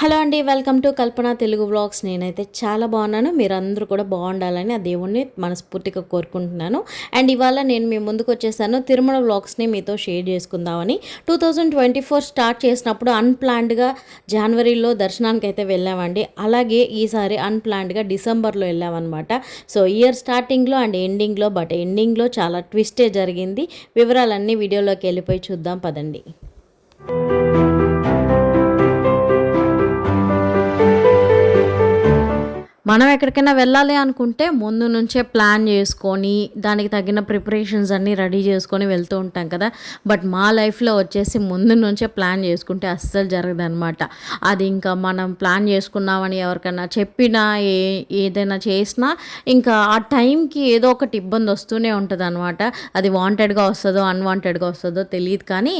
Hello అండి, welcome to Kalpana Telugu vlogs. నేనైతే చాలా బాగున్నాను. మీరందరూ కూడా బాగుండాలని ఆ దేవుణ్ణి మనస్ఫూర్తిగా కోరుకుంటున్నాను. అండ్ ఇవాళ నేను మీ ముందుకు వచ్చేసాను తిరుమల వ్లాగ్స్ని మీతో షేర్ చేసుకుందామని. 2024 స్టార్ట్ చేసినప్పుడు అన్ప్లాన్డ్గా జనవరిలో దర్శనానికి అయితే వెళ్ళామండి. అలాగే ఈసారి అన్ప్లాన్డ్గా డిసెంబర్లో వెళ్ళామన్నమాట. సో ఇయర్ స్టార్టింగ్లో అండ్ ఎండింగ్లో, బట్ ఎండింగ్లో చాలా ట్విస్టే జరిగింది. వివరాలన్నీ వీడియోలోకి వెళ్ళిపోయి చూద్దాం పదండి. మనం ఎక్కడికైనా వెళ్ళాలి అనుకుంటే ముందు నుంచే ప్లాన్ చేసుకొని దానికి తగిన ప్రిపరేషన్స్ అన్నీ రెడీ చేసుకొని వెళ్తూ ఉంటాం కదా. బట్ మా లైఫ్లో వచ్చేసి ముందు నుంచే ప్లాన్ చేసుకుంటే అస్సలు జరగదనమాట. అది ఇంకా మనం ప్లాన్ చేసుకున్నామని ఎవరికైనా చెప్పినా ఏదైనా చేసినా ఇంకా ఆ టైంకి ఏదో ఒకటి ఇబ్బంది వస్తూనే ఉంటుంది అనమాట. అది వాంటెడ్గా వస్తుందో అన్వాంటెడ్గా వస్తుందో తెలియదు, కానీ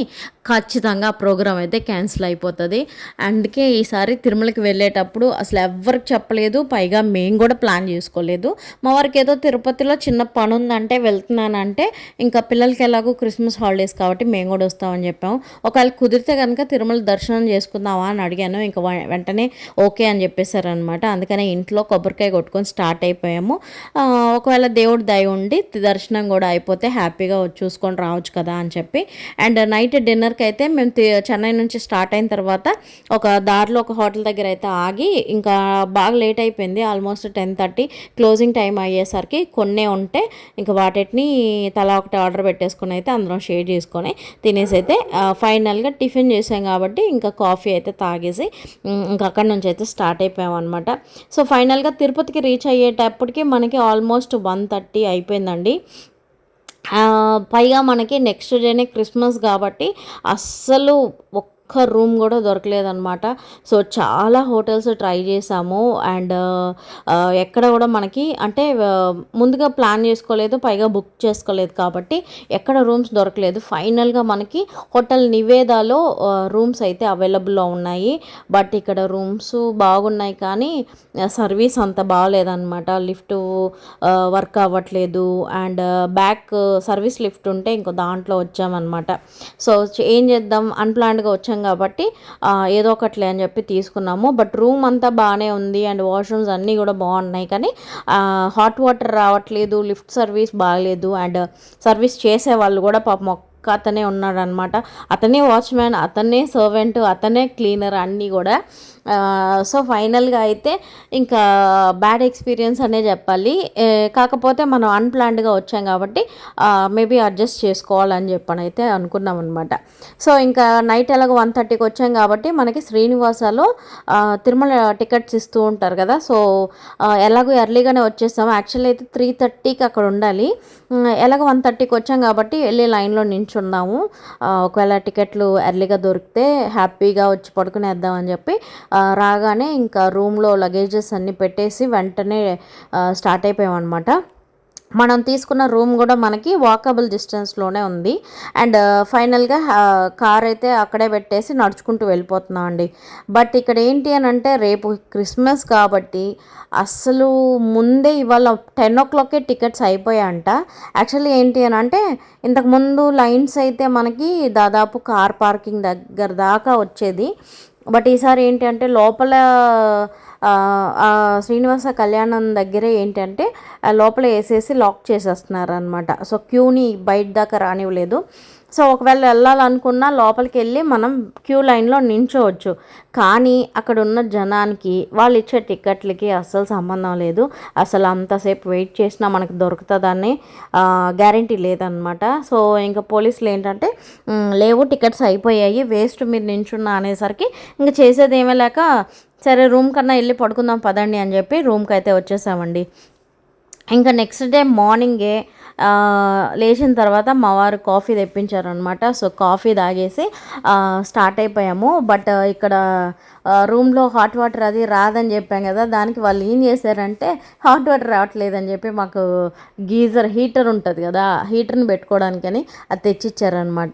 ఖచ్చితంగా ఆ ప్రోగ్రామ్ అయితే క్యాన్సిల్ అయిపోతుంది. అందుకే ఈసారి తిరుమలకి వెళ్ళేటప్పుడు అసలు ఎవ్వరికి చెప్పలేదు, పైగా మేము కూడా ప్లాన్ చేసుకోలేదు. మా వారికి ఏదో తిరుపతిలో చిన్న పని ఉందంటే వెళ్తున్నానంటే ఇంకా పిల్లలకి ఎలాగో క్రిస్మస్ హాలిడేస్ కాబట్టి మేము కూడా వస్తామని చెప్పాము. ఒకవేళ కుదిరితే కనుక తిరుమల దర్శనం చేసుకుందామా అని అడిగాను. ఇంకా వెంటనే ఓకే అని చెప్పేశారనమాట. అందుకనే ఇంట్లో కొబ్బరికాయ కొట్టుకొని స్టార్ట్ అయిపోయాము. ఒకవేళ దేవుడి దయ ఉండి దర్శనం కూడా అయిపోతే హ్యాపీగా చూసుకొని రావచ్చు కదా అని చెప్పి. అండ్ నైట్ డిన్నర్కి అయితే మేము చెన్నై నుంచి స్టార్ట్ అయిన తర్వాత ఒక దారిలో ఒక హోటల్ దగ్గర అయితే ఆగి, ఇంకా బాగా లేట్ అయిపోయింది. ఆల్మోస్ట్ 10:30 క్లోజింగ్ టైం అయ్యేసరికి కొన్నే ఉంటే ఇంకా వాటిని తలా ఒకటి ఆర్డర్ పెట్టేసుకొని అయితే అందరం షేర్ చేసుకొని తినేసి అయితే ఫైనల్గా టిఫిన్ చేసాం కాబట్టి ఇంకా కాఫీ అయితే తాగేసి ఇంకా అక్కడి నుంచి అయితే స్టార్ట్ అయిపోయాం అనమాట. సో ఫైనల్గా తిరుపతికి రీచ్ అయ్యేటప్పటికి మనకి ఆల్మోస్ట్ 1:30 అయిపోయిందండి. పైగా మనకి నెక్స్ట్ డేనే క్రిస్మస్ కాబట్టి అస్సలు ఒక్క రూమ్ కూడా దొరకలేదన్నమాట. సో చాలా హోటల్స్ ట్రై చేసాము. అండ్ ఎక్కడ కూడా మనకి అంటే ముందుగా ప్లాన్ చేసుకోలేదు, పైగా బుక్ చేసుకోలేదు కాబట్టి ఎక్కడ రూమ్స్ దొరకలేదు. ఫైనల్గా మనకి హోటల్ నివేదాలో రూమ్స్ అయితే అవైలబుల్లో ఉన్నాయి. బట్ ఇక్కడ రూమ్స్ బాగున్నాయి కానీ సర్వీస్ అంత బాగలేదన్నమాట. లిఫ్ట్ వర్క్ అవ్వట్లేదు. అండ్ బ్యాక్ సర్వీస్ లిఫ్ట్ ఉంటే ఇంకో దాంట్లో వచ్చామన్నమాట. సో ఏం చేద్దాం, అన్ప్లాన్డ్గా వచ్చాం కాబట్టి ఏదో ఒకట్లే అని చెప్పి తీసుకున్నాము. బట్ రూమ్ అంతా బాగానే ఉంది అండ్ వాష్రూమ్స్ అన్నీ కూడా బాగున్నాయి, కానీ హాట్ వాటర్ రావట్లేదు, లిఫ్ట్ సర్వీస్ బాగలేదు. అండ్ సర్వీస్ చేసే వాళ్ళు కూడా పాపం అతనే ఉన్నాడు అనమాట. అతనే వాచ్మ్యాన్, అతనే సర్వెంట్, అతనే క్లీనర్ అన్నీ కూడా. సో ఫైనల్గా అయితే ఇంకా బ్యాడ్ ఎక్స్పీరియన్స్ అనే చెప్పాలి. కాకపోతే మనం అన్ప్లాన్డ్గా వచ్చాం కాబట్టి మేబీ అడ్జస్ట్ చేసుకోవాలని చెప్పని అయితే అనుకున్నాం అనమాట. సో ఇంకా నైట్ ఎలాగో 1:30కి వచ్చాం కాబట్టి మనకి శ్రీనివాసలో తిరుమల టికెట్స్ ఇస్తూ ఉంటారు కదా. సో ఎలాగో ఎర్లీగానే వచ్చేస్తాము. యాక్చువల్లీ అయితే 3:30కి అక్కడ ఉండాలి. ఎలాగో 1:30కి వచ్చాం కాబట్టి వెళ్ళి లైన్లో నించున్నాము. ఒకవేళ టికెట్లు ఎర్లీగా దొరికితే హ్యాపీగా వచ్చి పడుకునేద్దామని చెప్పి రాగానే ఇంకా రూమ్లో లగేజెస్ అన్నీ పెట్టేసి వెంటనే స్టార్ట్ అయిపోయామన్నమాట. మనం తీసుకున్న రూమ్ కూడా మనకి వాకబుల్ డిస్టెన్స్లోనే ఉంది. అండ్ ఫైనల్గా కార్ అయితే అక్కడే పెట్టేసి నడుచుకుంటూ వెళ్ళిపోతున్నాం అండి. బట్ ఇక్కడ ఏంటి అని అంటే రేపు క్రిస్మస్ కాబట్టి అస్సలు ముందే ఇవాళ 10 o'clockకే టికెట్స్ అయిపోయాయంట. యాక్చువల్లీ ఏంటి అని అంటే ఇంతకుముందు లైన్స్ అయితే మనకి దాదాపు కార్ పార్కింగ్ దగ్గర దాకా వచ్చేది. బట్ ఈసారి ఏంటి అంటే లోపల శ్రీనివాస కళ్యాణం దగ్గరే ఏంటంటే లోపల వేసేసి లాక్ చేసేస్తున్నారు అనమాట. సో క్యూని బయట దాకా రానివ్వలేదు. సో ఒకవేళ వెళ్ళాలనుకున్నా లోపలికి వెళ్ళి మనం క్యూ లైన్లో నించోవచ్చు, కానీ అక్కడ ఉన్న జనానికి వాళ్ళు ఇచ్చే టికెట్లకి అస్సలు సంబంధం లేదు. అసలు అంతసేపు వెయిట్ చేసినా మనకు దొరుకుతుందని గ్యారంటీ లేదనమాట. సో ఇంకా పోలీసులు ఏంటంటే లేవు, టికెట్స్ అయిపోయాయి, వేస్ట్ మీరు నించున్నా అనేసరికి ఇంకా చేసేది ఏమీ లేక సరే రూమ్ కన్నా వెళ్ళి పడుకుందాం పదండి అని చెప్పి రూమ్కి అయితే వచ్చేసామండి. ఇంకా నెక్స్ట్ డే మార్నింగే లేచిన తర్వాత మా వారు కాఫీ తెప్పించారనమాట. సో కాఫీ తాగేసి స్టార్ట్ అయిపోయాము. బట్ ఇక్కడ రూమ్లో హాట్ వాటర్ అది రాదని చెప్పాం కదా, దానికి వాళ్ళు ఏం చేశారంటే హాట్ వాటర్ రావట్లేదని చెప్పి మాకు గీజర్ హీటర్ ఉంటుంది కదా, హీటర్ని పెట్టుకోవడానికని అది తెచ్చిచ్చారనమాట.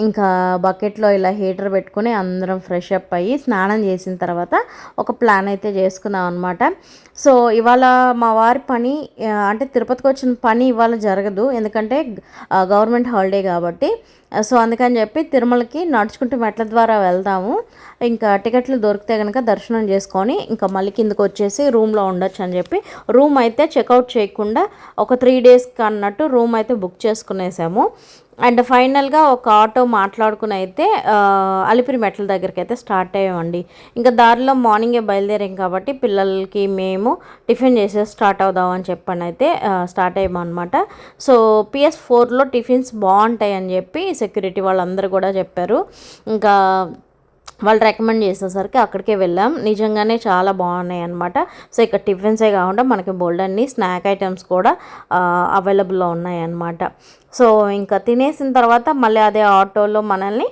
ఇంకా బకెట్లో ఇలా హీటర్ పెట్టుకుని అందరం ఫ్రెష్ అప్ అయ్యి స్నానం చేసిన తర్వాత ఒక ప్లాన్ అయితే చేసుకున్నాం అనమాట. సో ఇవాళ మా వారి పని అంటే తిరుపతికి వచ్చిన పని ఇవాళ జరగదు, ఎందుకంటే గవర్నమెంట్ హాలిడే కాబట్టి సో అందుకని చెప్పి తిరుమలకి నడుచుకుంటూ మెట్ల ద్వారా వెళ్దాము, ఇంకా టికెట్లు దొరికితే కనుక దర్శనం చేసుకొని ఇంకా మళ్ళీ కిందకు వచ్చేసి రూమ్లో ఉండొచ్చు అని చెప్పి రూమ్ అయితే చెక్అవుట్ చేయకుండా ఒక 3 డేస్కి అన్నట్టు రూమ్ అయితే బుక్ చేసుకునేసాము. అండ్ ఫైనల్గా ఒక ఆటో మాట్లాడుకుని అయితే అలిపిరి మెట్ల దగ్గరికి అయితే స్టార్ట్ అయ్యామండి. ఇంకా దారిలో మార్నింగే బయలుదేరాం కాబట్టి పిల్లలకి మేము టిఫిన్ చేసేసి స్టార్ట్ అవుదామని చెప్పని అయితే స్టార్ట్ అయ్యామన్నమాట. సో PS4లో టిఫిన్స్ బాగుంటాయి అని చెప్పి సెక్యూరిటీ వాళ్ళందరూ కూడా చెప్పారు. ఇంకా వాళ్ళు రికమెండ్ చేసేసరికి అక్కడికే వెళ్ళాం. నిజంగానే చాలా బాగున్నాయి అనమాట. సో ఇక్కడ టిఫిన్సే కాకుండా మనకి బోల్డన్ని స్నాక్ ఐటమ్స్ కూడా అవైలబుల్లో ఉన్నాయి అన్నమాట. సో ఇంకా తినేసిన తర్వాత మళ్ళీ అదే ఆటోలో మనల్ని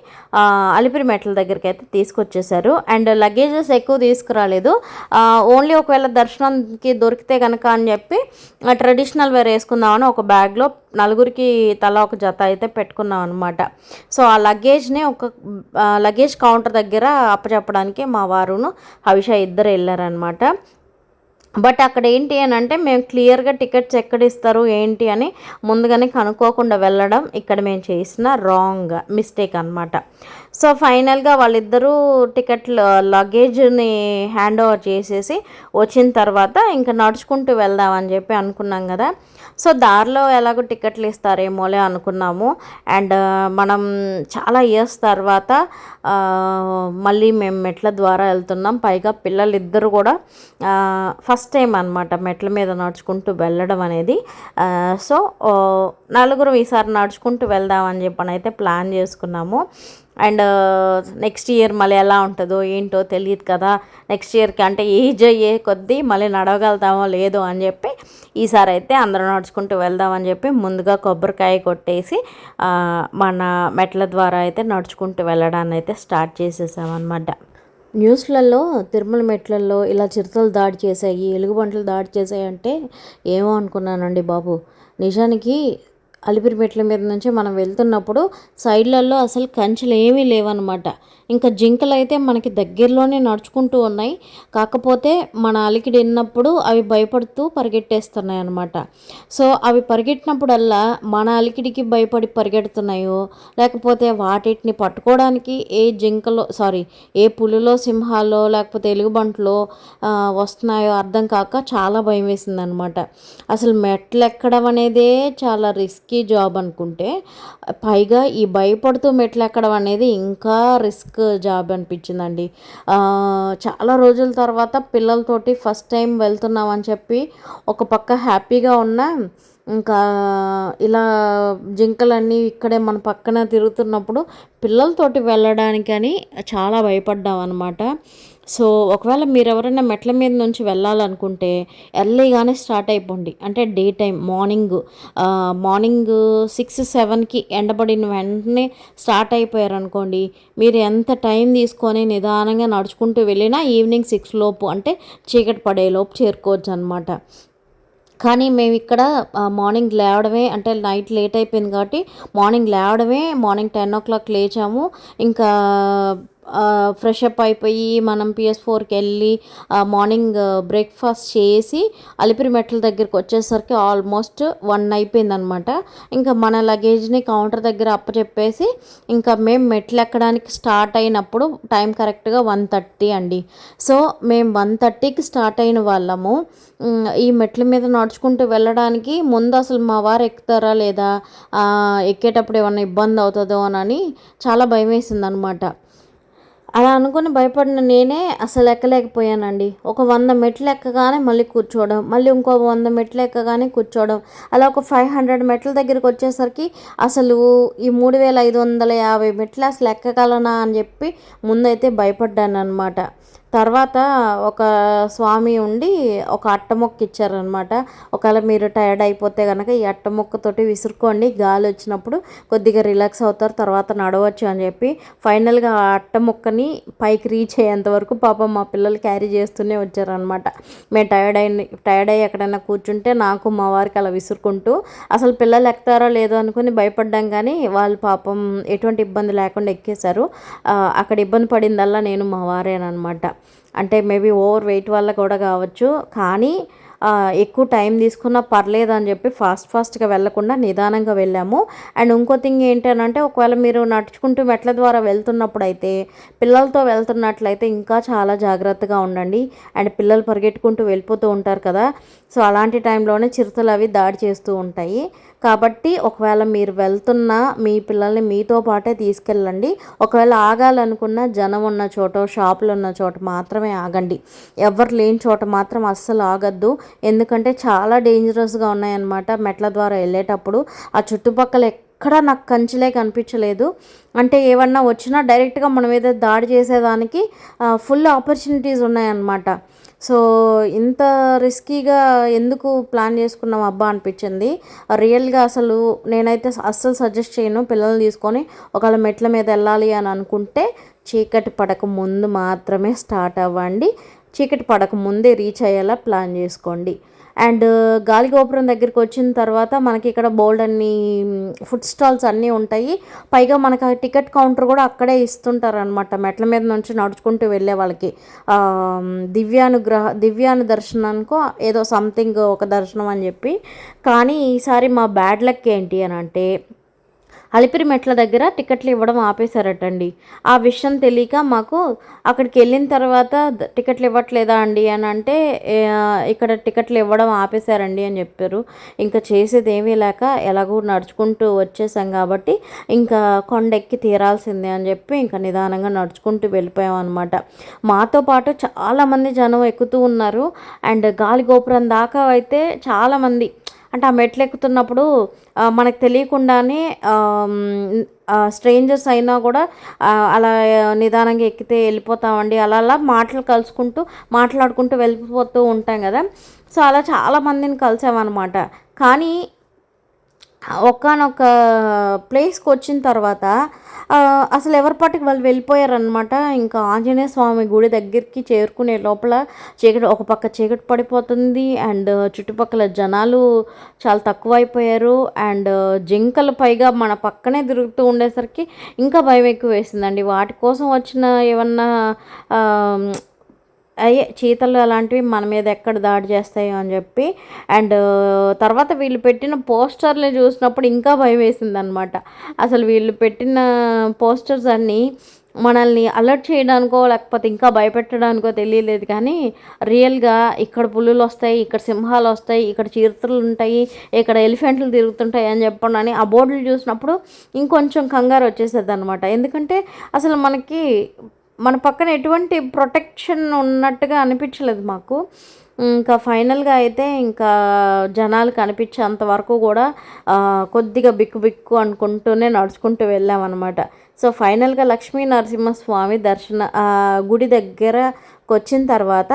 అలిపిరి మెట్ల దగ్గరికి అయితే తీసుకొచ్చేసారు. అండ్ లగేజెస్ ఎక్కువ తీసుకురాలేదు, ఓన్లీ ఒకవేళ దర్శనానికి దొరికితే కనుక అని చెప్పి ట్రెడిషనల్ వేర్ వేసుకుందామని ఒక బ్యాగ్లో నలుగురికి తలా ఒక జత అయితే పెట్టుకున్నాం అనమాట. సో ఆ లగేజ్ని ఒక లగేజ్ కౌంటర్ దగ్గర అప్పచెప్పడానికి మా వారును హవిష ఇద్దరు వెళ్ళారనమాట. బట్ అక్కడ ఏంటి అని అంటే మేము క్లియర్గా టికెట్స్ ఎక్కడ ఇస్తారు ఏంటి అని ముందుగానే కనుక్కోకుండా వెళ్ళడం ఇక్కడ మేము చేసిన రాంగ్ మిస్టేక్ అనమాట. సో ఫైనల్గా వాళ్ళిద్దరూ టికెట్లు లగేజ్ని హ్యాండ్ ఓవర్ చేసేసి వచ్చిన తర్వాత ఇంకా నడుచుకుంటూ వెళ్దామని చెప్పి అనుకున్నాం కదా. సో దారిలో ఎలాగో టికెట్లు ఇస్తారేమోలే అనుకున్నాము. అండ్ మనం చాలా ఇయర్స్ తర్వాత మళ్ళీ మేము మెట్ల ద్వారా వెళ్తున్నాం. పైగా పిల్లలు ఇద్దరు కూడా ఫస్ట్ టైం అనమాట మెట్ల మీద నడుచుకుంటూ వెళ్ళడం అనేది. సో నలుగురు ఈసారి నడుచుకుంటూ వెళ్దామని చెప్పని అయితే ప్లాన్ చేసుకున్నాము. అండ్ నెక్స్ట్ ఇయర్ మళ్ళీ ఎలా ఉంటుందో ఏంటో తెలియదు కదా, నెక్స్ట్ ఇయర్కి అంటే ఏజ్ అయ్యే కొద్దీ మళ్ళీ నడవగలుగుతామో లేదో అని చెప్పి ఈసారి అయితే అందరూ నడుచుకుంటూ వెళ్దామని చెప్పి ముందుగా కొబ్బరికాయ కొట్టేసి మన మెట్ల ద్వారా అయితే నడుచుకుంటూ వెళ్ళడాన్ని అయితే స్టార్ట్ చేసేసామన్నమాట. న్యూస్లలో తిరుమల మెట్లల్లో ఇలా చిరుతలు దాడి చేశాయి, ఎలుగుబంట్లు దాడి చేశాయి అంటే ఏమో అనుకున్నానండి బాబు. నిజానికి అలిపిరి మెట్ల మీద నుంచి మనం వెళ్తున్నప్పుడు సైడ్లలో అసలు కంచెలు ఏమీ లేవన్నమాట. ఇంకా జింకలు అయితే మనకి దగ్గరలోనే నడుచుకుంటూ ఉన్నాయి. కాకపోతే మన అలికిడి విన్నప్పుడు అవి భయపడుతూ పరిగెట్టేస్తున్నాయి అన్నమాట. సో అవి పరిగెట్టినప్పుడల్లా మన అలికిడికి భయపడి పరిగెడుతున్నాయో లేకపోతే వాటిని పట్టుకోవడానికి ఏ పులిలో సింహాలో లేకపోతే ఎలుగుబంట్లో వస్తున్నాయో అర్థం కాక చాలా భయం వేసింది అనమాట. అసలు మెట్లు ఎక్కడం అనేదే చాలా రిస్కీ జాబ్ అనుకుంటే పైగా ఈ భయపడుతూ మెట్లు ఎక్కడం అనేది ఇంకా రిస్క్ జాబ్ అనిపించిందండి. చాలా రోజుల తర్వాత పిల్లలతోటి ఫస్ట్ టైం వెళ్తున్నామని చెప్పి ఒక పక్క హ్యాపీగా ఉన్నా, ఇంకా ఇలా జింకలన్నీ ఇక్కడే మన పక్కన తిరుగుతున్నప్పుడు పిల్లలతోటి వెళ్ళడానికని చాలా భయపడ్డాం అనమాట. సో ఒకవేళ మీరు ఎవరైనా మెట్ల మీద నుంచి వెళ్ళాలనుకుంటే ఎర్లీగానే స్టార్ట్ అయిపోండి. అంటే డే టైం మార్నింగ్ 6-7కి ఎండబడిన వెంటనే స్టార్ట్ అయిపోయారనుకోండి, మీరు ఎంత టైం తీసుకొని నిదానంగా నడుచుకుంటూ వెళ్ళినా ఈవినింగ్ 6 లోపు అంటే చీకటి పడేలోపు చేరుకోవచ్చు అనమాట. కానీ మేము ఇక్కడ మార్నింగ్ లేవడమే అంటే నైట్ లేట్ అయిపోయింది కాబట్టి మార్నింగ్ 10 o'clock లేచాము. ఇంకా ఫ్రెష్ అప్ అయిపోయి మనం PS4కి వెళ్ళి మార్నింగ్ బ్రేక్ఫాస్ట్ చేసి అలిపిరి మెట్ల దగ్గరికి వచ్చేసరికి ఆల్మోస్ట్ 1 అయిపోయిందనమాట. ఇంకా మన లగేజ్ని కౌంటర్ దగ్గర అప్పచెప్పేసి ఇంకా మేము మెట్లు ఎక్కడానికి స్టార్ట్ అయినప్పుడు టైం కరెక్ట్గా 1:30 అండి. సో మేము 1:30కి స్టార్ట్ అయిన వాళ్ళము. ఈ మెట్ల మీద నడుచుకుంటూ వెళ్ళడానికి ముందు అసలు మా వారు ఎక్కుతారా లేదా, ఎక్కేటప్పుడు ఏమన్నా ఇబ్బంది అవుతుందో అని చాలా భయం వేసింది అనమాట. అలా అనుకుని భయపడిన నేనే అసలు ఎక్కలేకపోయానండి. ఒక 100 మెట్లు ఎక్కగానే మళ్ళీ కూర్చోవడం, మళ్ళీ ఇంకో 100 మెట్లు ఎక్కగానే కూర్చోవడం, అలా ఒక 500 మెట్ల దగ్గరికి వచ్చేసరికి అసలు ఈ 3550 మెట్లు అసలు ఎక్కగలనా అని చెప్పి ముందైతే భయపడ్డాను అనమాట. తర్వాత ఒక స్వామి ఉండి ఒక అట్టముక్క ఇచ్చారనమాట. ఒకవేళ మీరు టైర్డ్ అయిపోతే కనుక ఈ అట్టముక్కతోటి విసురుకోండి, గాలి వచ్చినప్పుడు కొద్దిగా రిలాక్స్ అవుతారు, తర్వాత నడవచ్చు అని చెప్పి ఫైనల్గా ఆ అట్టముక్కని పైకి రీచ్ అయ్యేంత వరకు పాపం మా పిల్లలు క్యారీ చేస్తూనే వచ్చారనమాట. మేము టైర్డ్ అయ్యి ఎక్కడైనా కూర్చుంటే నాకు మా వారికి అలా విసురుకుంటూ అసలు పిల్లలు ఎక్కుతారో లేదో అనుకుని భయపడ్డాం, కానీ వాళ్ళు పాపం ఎటువంటి ఇబ్బంది లేకుండా ఎక్కేశారు. అక్కడ ఇబ్బంది పడిందల్లా నేను మా వారేనమాట. అంటే మేబీ ఓవర్ వెయిట్ వల్ల కూడా కావచ్చు, కానీ ఎక్కువ టైం తీసుకున్నా పర్లేదని చెప్పి ఫాస్ట్గా వెళ్ళకుండా నిదానంగా వెళ్ళాము. అండ్ ఇంకో థింగ్ ఏంటనంటే, ఒకవేళ మీరు నడుచుకుంటూ మెట్ల ద్వారా వెళ్తున్నప్పుడు అయితే, పిల్లలతో వెళ్తున్నట్లయితే ఇంకా చాలా జాగ్రత్తగా ఉండండి. అండ్ పిల్లలు పరిగెట్టుకుంటూ వెళ్ళిపోతూ ఉంటారు కదా, సో అలాంటి టైంలోనే చిరుతలు అవి దాడి చేస్తూ ఉంటాయి. కాబట్టి ఒకవేళ మీరు వెళ్తున్నా మీ పిల్లల్ని మీతో పాటే తీసుకెళ్ళండి. ఒకవేళ ఆగాలనుకున్న జనం ఉన్న చోట, షాపులు ఉన్న చోట మాత్రమే ఆగండి. ఎవరు లేని చోట మాత్రం అస్సలు ఆగద్దు. ఎందుకంటే చాలా డేంజరస్గా ఉన్నాయన్నమాట. మెట్ల ద్వారా వెళ్ళేటప్పుడు ఆ చుట్టుపక్కల ఎక్కడ నాకు కంచెలే కనిపించలేదు. అంటే ఏమన్నా వచ్చినా డైరెక్ట్గా మన మీద దాడి చేసేదానికి ఫుల్ ఆపర్చునిటీస్ ఉన్నాయన్నమాట. సో ఇంత రిస్కీగా ఎందుకు ప్లాన్ చేసుకున్నాం అబ్బా అనిపించింది రియల్గా. అసలు నేనైతే అస్సలు సజెస్ట్ చేయను పిల్లల్ని తీసుకొని ఒకవేళ మెట్ల మీద వెళ్ళాలి అని అనుకుంటే చీకటి పడక ముందు మాత్రమే స్టార్ట్ అవ్వండి. చీకటి పడక ముందే రీచ్ అయ్యేలా ప్లాన్ చేసుకోండి. అండ్ గాలిగోపురం దగ్గరికి వచ్చిన తర్వాత మనకి ఇక్కడ బోల్డ్ అన్ని ఫుడ్ స్టాల్స్ అన్నీ ఉంటాయి. పైగా మనకు టికెట్ కౌంటర్ కూడా అక్కడే ఇస్తుంటారనమాట. మెట్ల మీద నుంచి నడుచుకుంటూ వెళ్ళే వాళ్ళకి దివ్యాను దర్శనానికో ఏదో సంథింగ్ ఒక దర్శనం అని చెప్పి. కానీ ఈసారి మా బ్యాడ్ లక్ ఏంటి అని అంటే, అలిపిరి మెట్ల దగ్గర టికెట్లు ఇవ్వడం ఆపేశారటండి. ఆ విషయం తెలియక మాకు అక్కడికి వెళ్ళిన తర్వాత టికెట్లు ఇవ్వట్లేదా అండి అని అంటే, ఇక్కడ టికెట్లు ఇవ్వడం ఆపేశారండి అని చెప్పారు. ఇంకా చేసేది ఏమీ లేక ఎలాగో నడుచుకుంటూ వచ్చేసాం కాబట్టి ఇంకా కొండెక్కి తీరాల్సిందే అని చెప్పి ఇంకా నిదానంగా నడుచుకుంటూ వెళ్ళిపోయాం అనమాట. మాతో పాటు చాలామంది జనం ఎక్కుతూ ఉన్నారు. అండ్ గాలిగోపురం దాకా అయితే చాలామంది, అంటే ఆ మెట్లు ఎక్కుతున్నప్పుడు మనకు తెలియకుండానే స్ట్రేంజర్స్ అయినా కూడా అలా నిదానంగా ఎక్కితే వెళ్ళిపోతామండి. అలా అలా మాట్లాడుకుంటూ వెళ్ళిపోతూ ఉంటాం కదా. సో అలా చాలామందిని కలిసామన్నమాట. కానీ ఒకానొక ప్లేస్కి వచ్చిన తర్వాత అసలు ఎవరి పాటికి వాళ్ళు వెళ్ళిపోయారనమాట. ఇంకా ఆంజనేయ స్వామి గుడి దగ్గరికి చేరుకునే లోపల ఒక పక్క చీకటి పడిపోతుంది. అండ్ చుట్టుపక్కల జనాలు చాలా తక్కువైపోయారు. అండ్ జింకలు పైగా మన పక్కనే తిరుగుతూ ఉండేసరికి ఇంకా భయం ఎక్కువ వేసిందండి. వాటి కోసం వచ్చిన ఏమన్నా చీతలు అలాంటివి మన మీద ఎక్కడ దాడి చేస్తాయో అని చెప్పి. అండ్ తర్వాత వీళ్ళు పెట్టిన పోస్టర్లు చూసినప్పుడు ఇంకా భయం వేసింది అనమాట. అసలు వీళ్ళు పెట్టిన పోస్టర్స్ అన్నీ మనల్ని అలర్ట్ చేయడానికో లేకపోతే ఇంకా భయపెట్టడానికో తెలియలేదు. కానీ రియల్గా ఇక్కడ పులులు వస్తాయి, ఇక్కడ సింహాలు వస్తాయి, ఇక్కడ చిరుతలు ఉంటాయి, ఇక్కడ ఎలిఫెంట్లు తిరుగుతుంటాయి అని చెప్పండి. ఆ బోర్డులు చూసినప్పుడు ఇంకొంచెం కంగారు వచ్చేసేది అనమాట. ఎందుకంటే అసలు మన పక్కన ఎటువంటి ప్రొటెక్షన్ ఉన్నట్టుగా అనిపించలేదు మాకు. ఇంకా ఫైనల్గా అయితే ఇంకా జనాలు కనిపించేంత వరకు కూడా కొద్దిగా బిక్కు అనుకుంటూనే నడుచుకుంటూ వెళ్ళామన్నమాట. సో ఫైనల్గా లక్ష్మీ నరసింహస్వామి గుడి దగ్గరకు వచ్చిన తర్వాత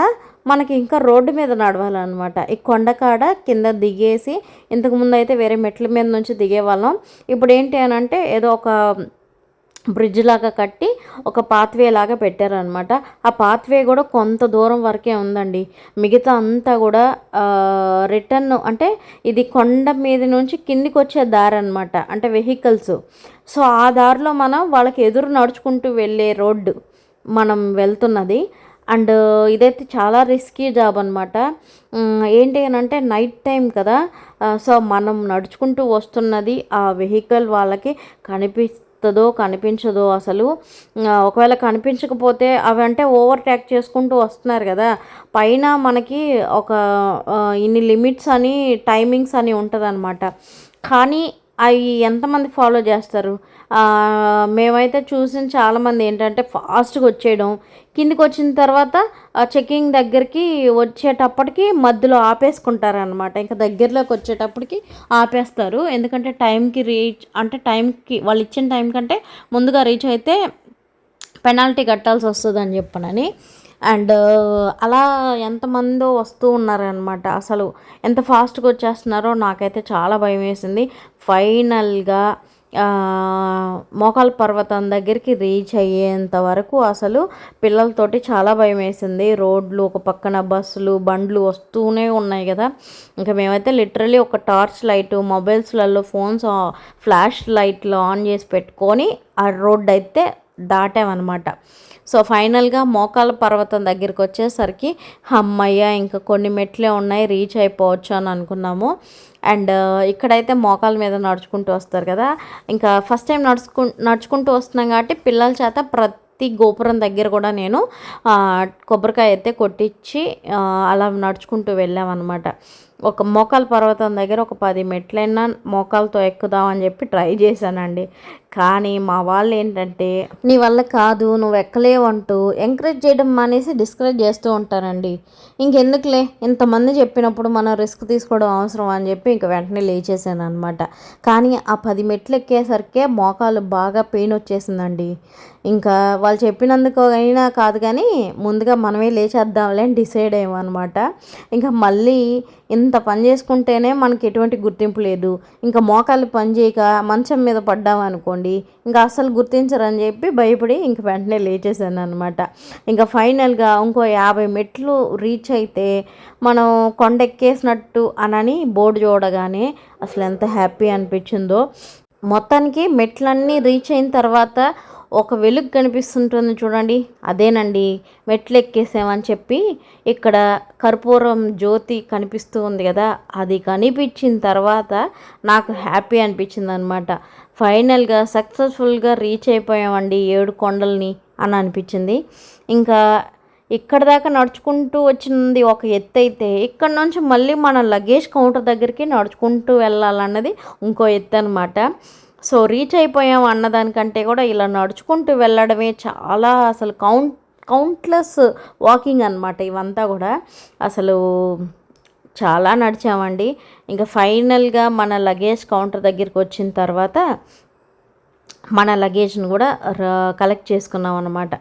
మనకి ఇంకా రోడ్డు మీద నడవాలన్నమాట. ఈ కొండకాడ కింద దిగేసి, ఇంతకుముందు అయితే వేరే మెట్ల మీద నుంచి దిగేవాళ్ళం. ఇప్పుడు ఏంటి అని అంటే ఏదో ఒక బ్రిడ్జ్ లాగా కట్టి ఒక పాత్వే లాగా పెట్టారనమాట. ఆ పాత్వే కూడా కొంత దూరం వరకే ఉందండి. మిగతా అంతా కూడా రిటర్న్, అంటే ఇది కొండ మీద నుంచి కిందికి వచ్చే దారి అనమాట, అంటే వెహికల్స్. సో ఆ దారిలో మనం వాళ్ళకి ఎదురు నడుచుకుంటూ వెళ్ళే రోడ్డు మనం వెళ్తున్నది. అండ్ ఇదైతే చాలా రిస్కీ జాబ్ అనమాట. ఏంటి అని అంటే నైట్ టైం కదా, సో మనం నడుచుకుంటూ వస్తున్నది ఆ వెహికల్ వాళ్ళకి కనిపించదో అసలు. ఒకవేళ కనిపించకపోతే అవి అంటే ఓవర్టేక్ చేసుకుంటూ వస్తున్నారు కదా, పైన మనకి ఒక ఇన్ని లిమిట్స్ అని టైమింగ్స్ అని ఉంటుందన్నమాట. కానీ అవి ఎంతమంది ఫాలో చేస్తారు? మేమైతే చూసిన చాలామంది ఏంటంటే ఫాస్ట్గా వచ్చేయడం, కిందికి వచ్చిన తర్వాత చెకింగ్ దగ్గరికి వచ్చేటప్పటికి మధ్యలో ఆపేసుకుంటారనమాట. ఇంకా దగ్గరలోకి వచ్చేటప్పటికి ఆపేస్తారు. ఎందుకంటే టైంకి వాళ్ళు ఇచ్చిన టైం కంటే ముందుగా రీచ్ అయితే పెనాల్టీ కట్టాల్సి వస్తుందని చెప్పనని. అండ్ అలా ఎంతమందో వస్తూ ఉన్నారనమాట. అసలు ఎంత ఫాస్ట్గా వచ్చేస్తున్నారో నాకైతే చాలా భయం వేసింది. ఫైనల్గా మోకాల్ పర్వతం దగ్గరికి రీచ్ అయ్యేంత వరకు అసలు పిల్లలతోటి చాలా భయం వేసింది. రోడ్లు ఒక పక్కన బస్సులు బండ్లు వస్తూనే ఉన్నాయి కదా. ఇంకా మేమైతే లిటరలీ ఒక టార్చ్ లైట్, మొబైల్స్లలో ఫ్లాష్ లైట్లు ఆన్ చేసి పెట్టుకొని ఆ రోడ్డు అయితే దాటామన్నమాట. సో ఫైనల్గా మోకాళ్ళ పర్వతం దగ్గరికి వచ్చేసరికి హమ్మయ్య ఇంకా కొన్ని మెట్లే ఉన్నాయి, రీచ్ అయిపోవచ్చు అని అనుకున్నాము. అండ్ ఇక్కడైతే మోకాళ్ళ మీద నడుచుకుంటూ వస్తారు కదా, ఇంకా ఫస్ట్ టైం నడుచుకుంటూ వస్తున్నాం కాబట్టి పిల్లల చేత ప్రతి గోపురం దగ్గర కూడా నేను కొబ్బరికాయ అయితే కొట్టించి అలా నడుచుకుంటూ వెళ్ళామన్నమాట. ఒక మోకాళ్ళ పర్వతం దగ్గర ఒక 10 మెట్లైనా మోకాలతో ఎక్కుదామని చెప్పి ట్రై చేశానండి. కానీ మా వాళ్ళు ఏంటంటే నీ వల్ల కాదు, నువ్వు ఎక్కలేవు అంటూ ఎంకరేజ్ చేయడం మానేసి డిస్కరేజ్ చేస్తూ ఉంటారండి. ఇంకెందుకులే ఇంతమంది చెప్పినప్పుడు మనం రిస్క్ తీసుకోవడం అవసరం అని చెప్పి ఇంక వెంటనే లేచేసాను అనమాట. కానీ ఆ 10 మెట్లు ఎక్కేసరికే మోకాలు బాగా పెయిన్ వచ్చేసిందండి. ఇంకా వాళ్ళు చెప్పినందుకు అయినా కాదు కానీ ముందుగా మనమే లేచేద్దాంలే అని డిసైడ్ అయ్యామన్నమాట. ఇంకా మళ్ళీ ఇంత పని చేసుకుంటేనే మనకి ఎటువంటి గుర్తింపు లేదు, ఇంకా మోకాళ్ళు పని చేయక మంచం మీద పడ్డామనుకోండి ఇంకా అస్సలు గుర్తించరని చెప్పి భయపడి ఇంక వెంటనే లేచేసాను అనమాట. ఇంకా ఫైనల్గా ఇంకో 50 మెట్లు రీచ్ అయితే మనం కొండ ఎక్కేసినట్టు అనని బోర్డు చూడగానే అసలు ఎంత హ్యాపీ అనిపించిందో. మొత్తానికి మెట్లన్నీ రీచ్ అయిన తర్వాత ఒక వెలుగు కనిపిస్తుంటుంది చూడండి, అదేనండి మెట్లు ఎక్కేసామని చెప్పి ఇక్కడ కర్పూరం జ్యోతి కనిపిస్తూ ఉంది కదా, అది కనిపించిన తర్వాత నాకు హ్యాపీ అనిపించింది అనమాట. ఫైనల్గా సక్సెస్ఫుల్గా రీచ్ అయిపోయామండి 7 కొండల్ని అని అనిపించింది. ఇంకా ఇక్కడ దాకా నడుచుకుంటూ వచ్చింది ఒక ఎత్తు అయితే, ఇక్కడ నుంచి మళ్ళీ మన లగేజ్ కౌంటర్ దగ్గరికి నడుచుకుంటూ వెళ్ళాలన్నది ఇంకో ఎత్తు అనమాట. సో రీచ్ అయిపోయాం అన్నదానికంటే కూడా ఇలా నడుచుకుంటూ వెళ్ళడమే చాలా అసలు కౌంట్లెస్ వాకింగ్ అనమాట ఇవంతా కూడా. అసలు చాలా నడిచామండి. ఇంకా ఫైనల్గా మన లగేజ్ కౌంటర్ దగ్గరికి వచ్చిన తర్వాత మన లగేజ్ని కూడా కలెక్ట్ చేసుకున్నాం అన్నమాట.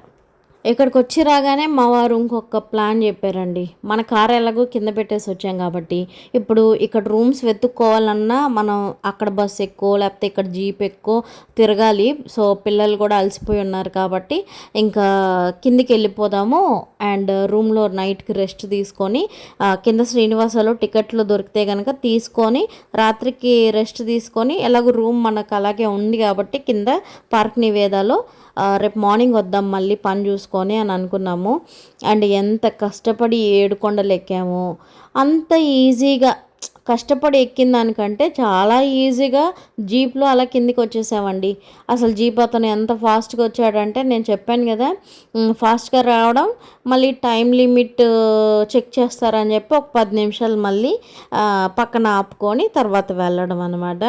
ఇక్కడికి వచ్చి రాగానే మా వారు ఇంకొక ప్లాన్ చెప్పారండి. మన కార్ ఎలాగో కింద పెట్టేసి వచ్చాం కాబట్టి ఇప్పుడు ఇక్కడ రూమ్స్ వెతుక్కోవాలన్నా మనం అక్కడ బస్ ఎక్కువ లేకపోతే ఇక్కడ జీప్ ఎక్కువ తిరగాలి. సో పిల్లలు కూడా అలసిపోయి ఉన్నారు కాబట్టి ఇంకా కిందికి వెళ్ళిపోదాము అండ్ రూమ్లో నైట్కి రెస్ట్ తీసుకొని కింద శ్రీనివాసలో టికెట్లు దొరికితే కనుక తీసుకొని రాత్రికి రెస్ట్ తీసుకొని ఎలాగో రూమ్ మనకు అలాగే ఉంది కాబట్టి కింద పార్క్ నివేదాలో రేపు మార్నింగ్ వద్దాం మళ్ళీ పని చూసుకొని అని అనుకున్నాము. అండ్ ఎంత కష్టపడి 7 కొండలు ఎక్కాము, అంత ఈజీగా కష్టపడి ఎక్కిన దానికంటే చాలా ఈజీగా జీప్లో అలా కిందికి వచ్చేసామండి. అసలు జీప్ అతను ఎంత ఫాస్ట్గా వచ్చాడంటే నేను చెప్పాను కదా ఫాస్ట్గా రావడం, మళ్ళీ టైం లిమిట్ చెక్ చేస్తారని చెప్పి ఒక 10 నిమిషాలు మళ్ళీ పక్కన ఆపుకొని తర్వాత వెళ్ళడం అనమాట.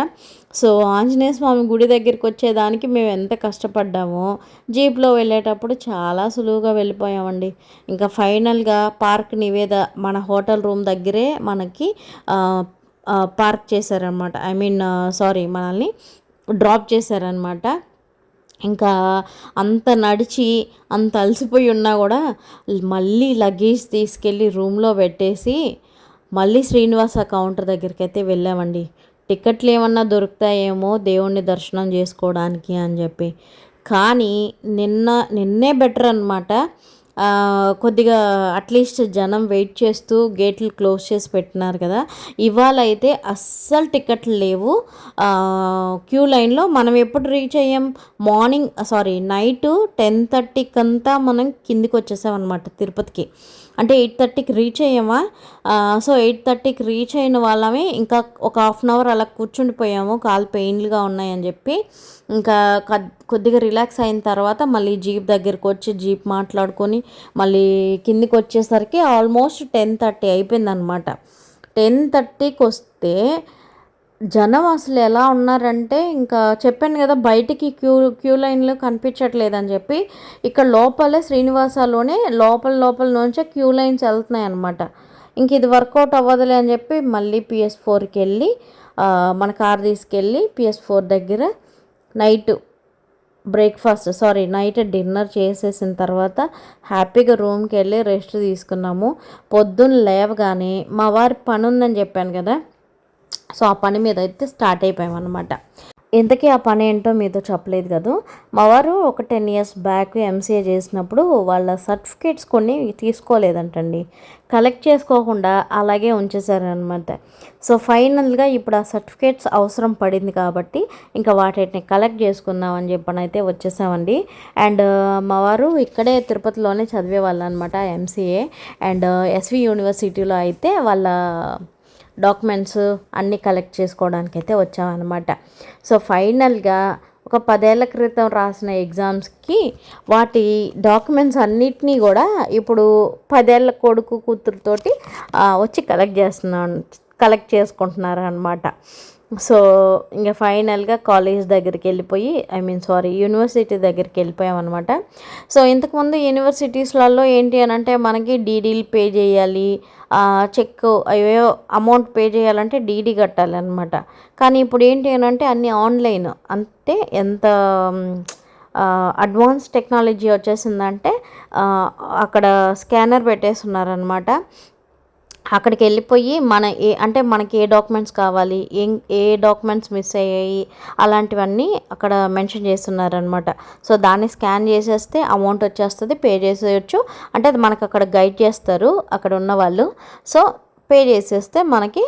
సో ఆంజనేయ స్వామి గుడి దగ్గరికి వచ్చేదానికి మేము ఎంత కష్టపడ్డామో జీప్లో వెళ్ళేటప్పుడు చాలా సులువుగా వెళ్ళిపోయామండి. ఇంకా ఫైనల్గా పార్క్ నివేద మన హోటల్ రూమ్ దగ్గరే మనకి పార్క్ చేశారనమాట. మనల్ని డ్రాప్ చేశారనమాట. ఇంకా అంత నడిచి అంత అలసిపోయి ఉన్నా కూడా మళ్ళీ లగేజ్ తీసుకెళ్ళి రూమ్లో పెట్టేసి మళ్ళీ శ్రీనివాస కౌంటర్ దగ్గరికి అయితే వెళ్ళామండి. టికెట్లు ఏమన్నా దొరుకుతాయేమో దేవుణ్ణి దర్శనం చేసుకోవడానికి అని చెప్పి. కానీ నిన్నే బెటర్ అనమాట. కొద్దిగా అట్లీస్ట్ జనం వెయిట్ చేస్తూ గేట్లు క్లోజ్ చేసి పెట్టినారు కదా, ఇవాళ అయితే అస్సలు టికెట్లు లేవు. క్యూ లైన్లో మనం ఎప్పుడు రీచ్ అయ్యాం నైట్ 10:30 అంతా మనం కిందికి వచ్చేసాం అనమాట తిరుపతికి. అంటే 8:30కి రీచ్ అయ్యామా. సో 8:30కి రీచ్ అయిన వాళ్ళమే ఇంకా ఒక 1/2 అవర్ అలా కూర్చుండిపోయాము, కాలు పెయిన్లుగా ఉన్నాయని చెప్పి. ఇంకా కొద్దిగా రిలాక్స్ అయిన తర్వాత మళ్ళీ జీప్ దగ్గరికి వచ్చి జీప్ మాట్లాడుకొని మళ్ళీ కిందికి వచ్చేసరికి ఆల్మోస్ట్ 10:30 అయిపోయిందనమాట. 10:30కి వస్తే జనం అసలు ఎలా ఉన్నారంటే ఇంకా చెప్పాను కదా బయటికి క్యూ లైన్లో కనిపించట్లేదని చెప్పి ఇక్కడ లోపలే శ్రీనివాసలోనే లోపల నుంచే క్యూ లైన్స్ వెళ్తున్నాయి అనమాట. ఇంక ఇది వర్కౌట్ అవ్వదులే అని చెప్పి మళ్ళీ PS4కి వెళ్ళి మన కార్ తీసుకెళ్ళి PS4 దగ్గర నైట్ డిన్నర్ చేసేసిన తర్వాత హ్యాపీగా రూమ్కి వెళ్ళి రెస్ట్ తీసుకున్నాము. పొద్దున్న లేవగానే మా వారి పని ఉందని చెప్పాను కదా, సో ఆ పని మీద అయితే స్టార్ట్ అయిపోయామన్నమాట. ఇంతకీ ఆ పని ఏంటో మీతో చెప్పలేదు కదా. మా వారు ఒక 10 ఇయర్స్ బ్యాక్ ఎంసీఏ చేసినప్పుడు వాళ్ళ సర్టిఫికేట్స్ కొన్ని తీసుకోలేదంటండి. కలెక్ట్ చేసుకోకుండా అలాగే ఉంచేసారనమాట. సో ఫైనల్గా ఇప్పుడు ఆ సర్టిఫికేట్స్ అవసరం పడింది కాబట్టి ఇంకా వాటిని కలెక్ట్ చేసుకుందాం అని చెప్పనైతే వచ్చేసామండి. అండ్ మా వారు ఇక్కడే తిరుపతిలోనే చదివే వాళ్ళు అనమాట ఎంసీఏ. అండ్ ఎస్వి యూనివర్సిటీలో అయితే వాళ్ళ డాక్యుమెంట్స్ అన్నీ కలెక్ట్ చేసుకోవడానికైతే వచ్చామన్నమాట. సో ఫైనల్గా ఒక 10 ఏళ్ల క్రితం రాసిన ఎగ్జామ్స్కి వాటి డాక్యుమెంట్స్ అన్నిటినీ కూడా ఇప్పుడు 10 ఏళ్ల కొడుకు కూతురుతోటి వచ్చి కలెక్ట్ చేసుకుంటున్నారు అనమాట. సో ఇంకా ఫైనల్గా కాలేజ్ దగ్గరికి వెళ్ళిపోయి యూనివర్సిటీ దగ్గరికి వెళ్ళిపోయామన్నమాట. సో ఇంతకుముందు యూనివర్సిటీస్లలో ఏంటి అని అంటే మనకి డీడీలు పే చేయాలి, చెక్ అయ్యో అమౌంట్ పే చేయాలంటే డీడీ కట్టాలి అనమాట. కానీ ఇప్పుడు ఏంటి అని అంటే అన్నీ ఆన్లైన్. అంటే ఎంత అడ్వాన్స్ టెక్నాలజీ వచ్చేసిందంటే అక్కడ స్కానర్ పెట్టేస్తున్నారనమాట. అక్కడికి వెళ్ళిపోయి మనకి ఏ డాక్యుమెంట్స్ కావాలి, ఏ డాక్యుమెంట్స్ మిస్ అయ్యాయి అలాంటివన్నీ అక్కడ మెన్షన్ చేస్తున్నారనమాట. సో దాన్ని స్కాన్ చేసేస్తే అమౌంట్ వచ్చేస్తుంది, పే చేసేయచ్చు. అంటే అది మనకు అక్కడ గైడ్ చేస్తారు అక్కడ ఉన్న వాళ్ళు. సో పే చేసేస్తే మనకి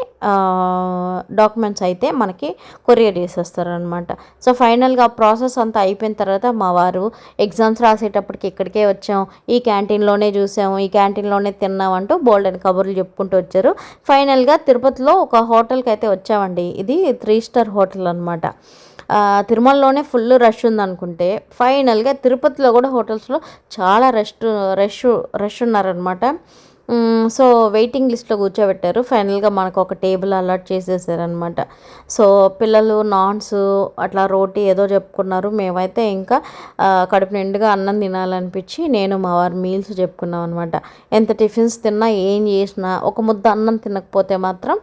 డాక్యుమెంట్స్ అయితే మనకి కొరియర్ చేసేస్తారు అనమాట. సో ఫైనల్గా ఆ ప్రాసెస్ అంతా అయిపోయిన తర్వాత మా వారు ఎగ్జామ్స్ రాసేటప్పటికి ఇక్కడికే వచ్చాం, ఈ క్యాంటీన్లోనే చూసాము, ఈ క్యాంటీన్లోనే తిన్నాం అంటూ బోల్డ్ అని కబుర్లు చెప్పుకుంటూ వచ్చారు. ఫైనల్గా తిరుపతిలో ఒక హోటల్కి అయితే వచ్చామండి. ఇది 3 స్టార్ హోటల్ అనమాట. తిరుమలలోనే ఫుల్ రష్ ఉందనుకుంటే ఫైనల్గా తిరుపతిలో కూడా హోటల్స్లో చాలా రష్ ఉన్నారనమాట. సో వెయిటింగ్ లిస్ట్లో కూర్చోబెట్టారు. ఫైనల్గా మనకు ఒక టేబుల్ అలాట్ చేసేసారనమాట. సో పిల్లలు నాన్స్ అట్లా రోటీ ఏదో చెప్పుకున్నారు. మేమైతే ఇంకా కడుపు నిండుగా అన్నం తినాలనిపించి నేను మా వారు మీల్స్ చెప్పుకున్నాం అనమాట. ఎంత టిఫిన్స్ తిన్నా ఏం చేసినా ఒక ముద్ద అన్నం తినకపోతే మాత్రం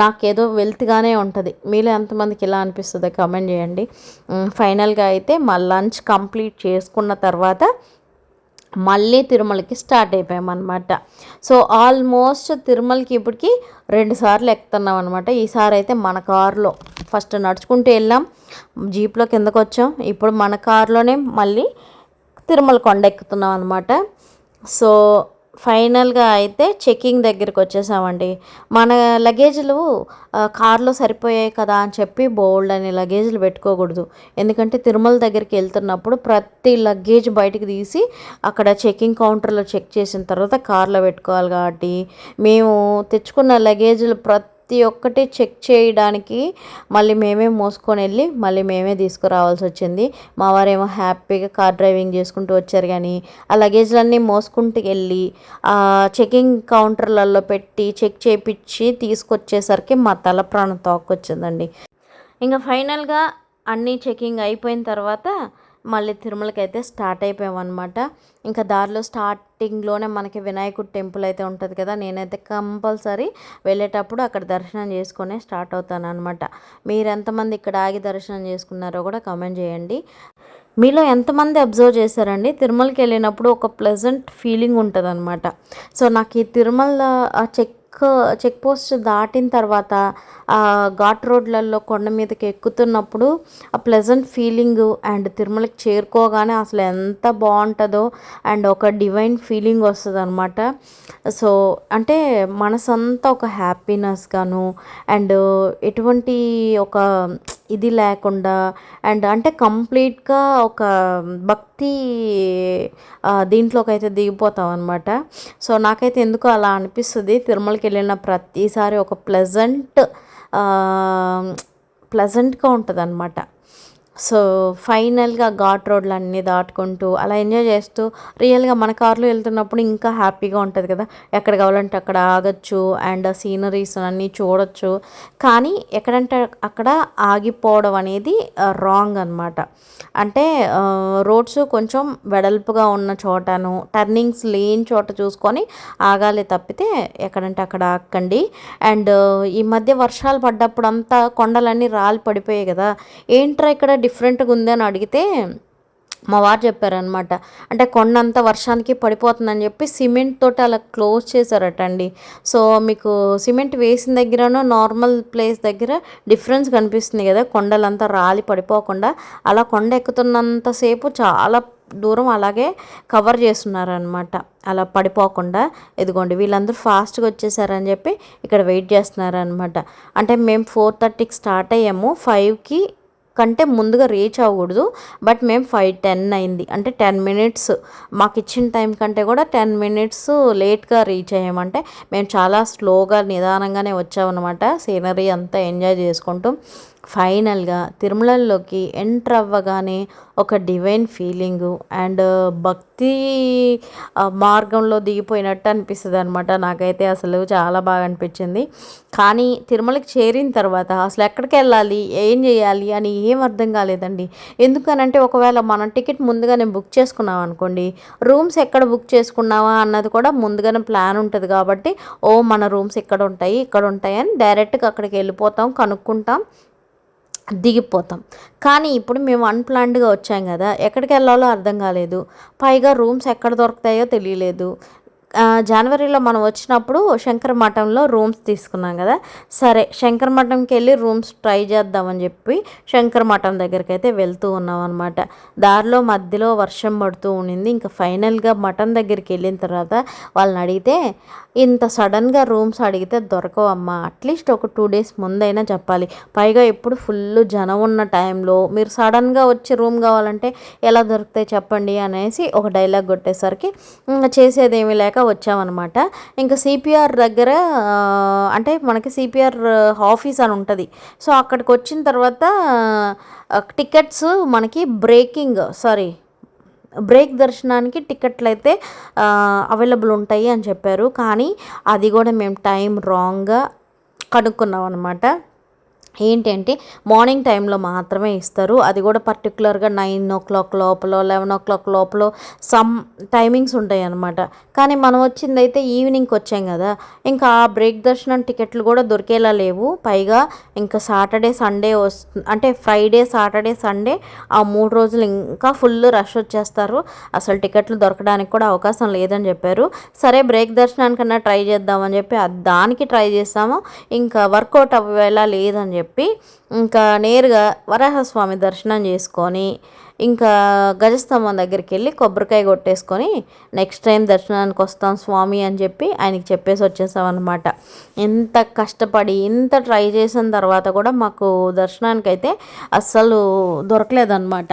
నాకేదో వెల్త్గానే ఉంటుంది. మీలో ఎంతమందికి ఇలా అనిపిస్తుందో కామెంట్ చేయండి. ఫైనల్గా అయితే మా లంచ్ కంప్లీట్ చేసుకున్న తర్వాత మళ్ళీ తిరుమలకి స్టార్ట్ అయిపోయామన్నమాట. సో ఆల్మోస్ట్ తిరుమలకి ఇప్పటికి 2 సార్లు ఎక్కుతున్నాం అనమాట. ఈసారి అయితే మన కారులో ఫస్ట్ నడుచుకుంటూ వెళ్ళాం, జీప్లో కిందకు వచ్చాం, ఇప్పుడు మన కారులోనే మళ్ళీ తిరుమల కొండ ఎక్కుతున్నాం అనమాట. సో ఫైనల్గా అయితే చెకింగ్ దగ్గరికి వచ్చేసామండి. మన లగేజ్లు కార్లో సరిపోయాయి కదా అని చెప్పి బోల్డ్ అని లగేజ్లు పెట్టుకోకూడదు. ఎందుకంటే తిరుమల దగ్గరికి వెళ్తున్నప్పుడు ప్రతి లగేజ్ బయటికి తీసి అక్కడ చెకింగ్ కౌంటర్లో చెక్ చేసిన తర్వాత కార్లో పెట్టుకోవాలి. కాబట్టి మేము తెచ్చుకున్న లగేజ్లు ప్రతి ఒక్కటి చెక్ చేయడానికి మళ్ళీ మేమే మోసుకొని వెళ్ళి మళ్ళీ మేమే తీసుకురావాల్సి వచ్చింది. మా వారేమో హ్యాపీగా కార్ డ్రైవింగ్ చేసుకుంటూ వచ్చారు. కానీ ఆ లగేజ్లన్నీ మోసుకుంటూ వెళ్ళి చెకింగ్ కౌంటర్లలో పెట్టి చెక్ చేయించి తీసుకొచ్చేసరికి మా తల ప్రాణం తోక్కొచ్చిందండి. ఇంకా ఫైనల్గా అన్నీ చెకింగ్ అయిపోయిన తర్వాత మళ్ళీ తిరుమలకి అయితే స్టార్ట్ అయిపోయామన్నమాట. ఇంకా దారిలో స్టార్టింగ్లోనే మనకి వినాయకుడి టెంపుల్ అయితే ఉంటుంది కదా. నేనైతే కంపల్సరీ వెళ్ళేటప్పుడు అక్కడ దర్శనం చేసుకొని స్టార్ట్ అవుతాను అనమాట. మీరు ఎంతమంది ఇక్కడ ఆగి దర్శనం చేసుకున్నారో కూడా కామెంట్ చేయండి. మీలో ఎంతమంది అబ్జర్వ్ చేశారండి తిరుమలకి వెళ్ళినప్పుడు ఒక ప్లెజెంట్ ఫీలింగ్ ఉంటుంది అనమాట. సో నాకు ఈ తిరుమల ఆ చెక్ పోస్ట్ దాటిన తర్వాత ఆ ఘాట్ రోడ్లలో కొండ మీదకి ఎక్కుతున్నప్పుడు ఆ ప్లెజెంట్ ఫీలింగ్ అండ్ తిరుమలకి చేరుకోగానే అసలు ఎంత బాగుంటుందో అండ్ ఒక డివైన్ ఫీలింగ్ వస్తుంది అనమాట. సో అంటే మనసంతా ఒక హ్యాపీనెస్గాను అండ్ ఎటువంటి ఒక ఇది లేకుండా అండ్ అంటే కంప్లీట్గా ఒక భక్తి దీంట్లోకి అయితే దిగిపోతాం అనమాట. సో నాకైతే ఎందుకో అలా అనిపిస్తుంది. తిరుమలకి వెళ్ళిన ప్రతిసారి ఒక ప్లెజెంట్గా ఉంటుంది అనమాట. సో ఫైనల్గా ఘాట్ రోడ్లు అన్నీ దాటుకుంటూ అలా ఎంజాయ్ చేస్తూ రియల్గా మన కార్లో వెళ్తున్నప్పుడు ఇంకా హ్యాపీగా ఉంటుంది కదా. ఎక్కడ కావాలంటే అక్కడ ఆగచ్చు అండ్ సీనరీస్ అన్నీ చూడొచ్చు. కానీ ఎక్కడంటే అక్కడ ఆగిపోవడం అనేది రాంగ్ అనమాట. అంటే రోడ్స్ కొంచెం వెడల్పుగా ఉన్న చోటను టర్నింగ్స్ లేని చోట చూసుకొని ఆగాలి తప్పితే ఎక్కడంటే అక్కడ ఆగండి. అండ్ ఈ మధ్య వర్షాలు పడ్డప్పుడు అంతా కొండలన్నీ రాలి పడిపోయాయి కదా. ఏంట్రా ఇక్కడ డిఫరెంట్గా ఉంది అని అడిగితే మా వారు చెప్పారనమాట. అంటే కొండంత వర్షానికి పడిపోతుందని చెప్పి సిమెంట్ తోటి అలా క్లోజ్ చేశారటండి. సో మీకు సిమెంట్ వేసిన దగ్గరనో నార్మల్ ప్లేస్ దగ్గర డిఫరెన్స్ కనిపిస్తుంది కదా, కొండలంతా రాలి పడిపోకుండా అలా కొండ ఎక్కుతున్నంత సేపు చాలా దూరం అలాగే కవర్ చేస్తున్నారనమాట, అలా పడిపోకుండా. ఇదిగోండి వీళ్ళందరూ ఫాస్ట్గా వచ్చేసారని చెప్పి ఇక్కడ వెయిట్ చేస్తున్నారనమాట. అంటే మేము 4:30కి స్టార్ట్ అయ్యాము, 5కి కంటే ముందుగా రీచ్ అవ్వకూడదు. బట్ మేము 5:10 అయింది, అంటే 10 మినిట్స్ మాకు ఇచ్చిన టైం కంటే కూడా 10 మినిట్స్ లేట్గా రీచ్ అయ్యామంటే మేము చాలా స్లోగా నిదానంగానే వచ్చామన్నమాట, సీనరీ అంతా ఎంజాయ్ చేసుకుంటూ. ఫైనల్గా తిరుమలలోకి ఎంటర్ అవ్వగానే ఒక డివైన్ ఫీలింగు అండ్ భక్తి మార్గంలో దిగిపోయినట్టు అనిపిస్తుంది అనమాట. నాకైతే అసలు చాలా బాగా అనిపించింది. కానీ తిరుమలకి చేరిన తర్వాత అసలు ఎక్కడికి వెళ్ళాలి, ఏం చేయాలి అని ఏం అర్థం కాలేదండి. ఎందుకనంటే ఒకవేళ మనం టికెట్ ముందుగానే బుక్ చేసుకున్నాం అనుకోండి, రూమ్స్ ఎక్కడ బుక్ చేసుకున్నావా అన్నది కూడా ముందుగానే ప్లాన్ ఉంటుంది కాబట్టి మన రూమ్స్ ఇక్కడ ఉంటాయి అని డైరెక్ట్గా అక్కడికి వెళ్ళిపోతాం, కనుక్కుంటాం, దిగిపోతాం. కానీ ఇప్పుడు మేము అన్‌ప్లాన్డ్‌గా వచ్చాం కదా, ఎక్కడికి వెళ్ళాలో అర్థం కాలేదు. పైగా రూమ్స్ ఎక్కడ దొరుకుతాయో తెలియలేదు. జనవరిలో మనం వచ్చినప్పుడు శంకర మఠంలో రూమ్స్ తీసుకున్నాం కదా, సరే శంకర మఠంకి వెళ్ళి రూమ్స్ ట్రై చేద్దామని చెప్పి శంకర మఠం దగ్గరికి అయితే వెళ్తూ ఉన్నాం అనమాట. దారిలో మధ్యలో వర్షం పడుతూ ఉండింది. ఇంకా ఫైనల్గా మఠం దగ్గరికి వెళ్ళిన తర్వాత వాళ్ళని అడిగితే, ఇంత సడన్గా రూమ్స్ అడిగితే దొరకవమ్మా, అట్లీస్ట్ ఒక 2 డేస్ ముందైనా చెప్పాలి, పైగా ఇప్పుడు ఫుల్ జనం ఉన్న టైంలో మీరు సడన్గా వచ్చి రూమ్ కావాలంటే ఎలా దొరుకుతాయి చెప్పండి అనేసి ఒక డైలాగ్ కొట్టేసరికి ఇంకా చేసేదేమీ లేక వచ్చామన్నమాట. ఇంకా సిపిఆర్ దగ్గర అంటే మనకి సిపిఆర్ ఆఫీస్ అని ఉంటుంది. సో అక్కడికి వచ్చిన తర్వాత టికెట్స్ మనకి బ్రేక్ దర్శనానికి టికెట్లు అయితే అవైలబుల్ ఉంటాయి అని చెప్పారు. కానీ అది కూడా మేము టైం రాంగ్గా కనుక్కున్నాం అనమాట. ఏంటంటే మార్నింగ్ టైంలో మాత్రమే ఇస్తారు, అది కూడా పర్టికులర్గా 9 లోపల 11 లోపల సమ్ టైమింగ్స్ ఉంటాయి అన్నమాట. కానీ మనం వచ్చిందైతే ఈవినింగ్కి వచ్చాం కదా, ఇంకా ఆ బ్రేక్ దర్శనం టికెట్లు కూడా దొరికేలా లేవు. పైగా ఇంకా సాటర్డే సండే అంటే ఫ్రైడే సాటర్డే సండే ఆ 3 రోజులు ఇంకా ఫుల్ రష్ వచ్చేస్తారు, అసలు టికెట్లు దొరకడానికి కూడా అవకాశం లేదని చెప్పారు. సరే బ్రేక్ దర్శనానికన్నా ట్రై చేద్దామని చెప్పి దానికి ట్రై చేస్తాము, ఇంకా వర్కౌట్ అవ్వేలా లేదని చెప్పి ఇంకా నేరుగా వరాహస్వామి దర్శనం చేసుకొని ఇంకా గజస్తంభం దగ్గరికి వెళ్ళి కొబ్బరికాయ కొట్టేసుకొని నెక్స్ట్ టైం దర్శనానికి వస్తాం స్వామి అని చెప్పి ఆయనకి చెప్పేసి వచ్చేసాం అనమాట. ఇంత కష్టపడి ఇంత ట్రై చేసిన తర్వాత కూడా మాకు దర్శనానికి అయితే అస్సలు దొరకలేదన్నమాట.